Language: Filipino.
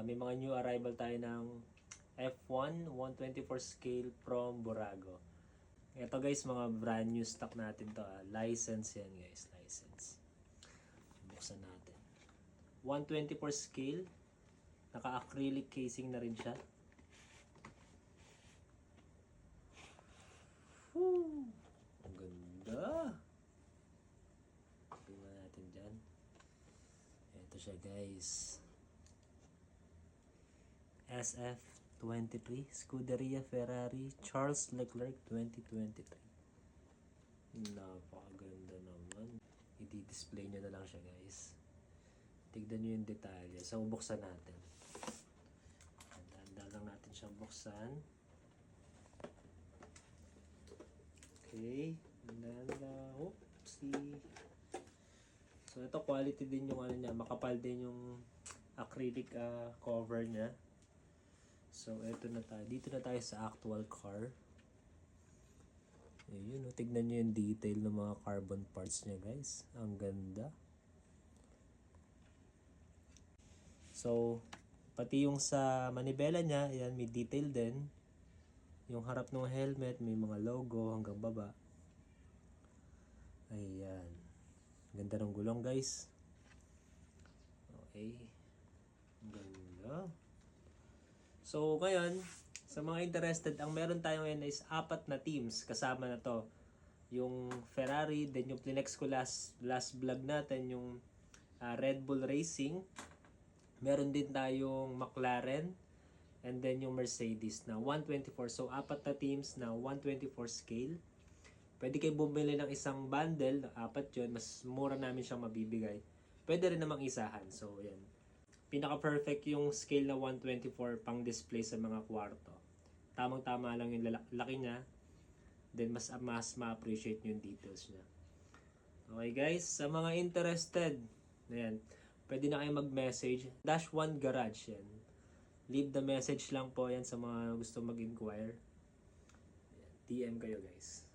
May mga new arrival tayo ng F1 124 scale from Burago. Ito guys, mga brand new stock natin to. License yan guys, license. Buksan natin. 124 scale. Naka-acrylic casing na rin siya. Woo! Ang ganda! Tingnan natin dyan. Ito siya guys. SF23 Scuderia Ferrari Charles Leclerc 2023. Napakaganda naman. I-display nyo na lang siya guys. Tignan nyo yung detalye. So buksan natin. Handa lang natin siyang buksan. Okay. Oopsie. So ito quality din yung ano niya. Makapal din yung acrylic cover niya. So ito na tayo. Dito na tayo sa actual car. Ayun, tignan nyo yung detail ng mga carbon parts niya guys. Ang ganda. So pati yung sa manibela niya, ayan, may detail din. Yung harap ng helmet, may mga logo hanggang baba. Ayan. Ganda ng gulong guys. Okay. Ganda. So ngayon, sa mga interested, ang meron tayo ngayon is 4 na teams. Kasama na to. Yung Ferrari, then yung Plinex ko last vlog natin, yung Red Bull Racing. Meron din tayong McLaren. And then yung Mercedes na 124. So 4 na teams na 124 scale. Pwede kayo bumili ng isang bundle. 4 yun. Mas mura namin siyang mabibigay. Pwede rin namang isahan. So yan. Pinaka-perfect yung scale na 124 pang display sa mga kwarto. Tamang-tama lang yung laki niya. Then mas ma-appreciate yung details niya. Okay guys. Sa mga interested. Ayan. Pwede na kayo mag-message. -1 Garage yan. Leave the message lang po yan sa mga gusto mag-inquire. DM kayo guys.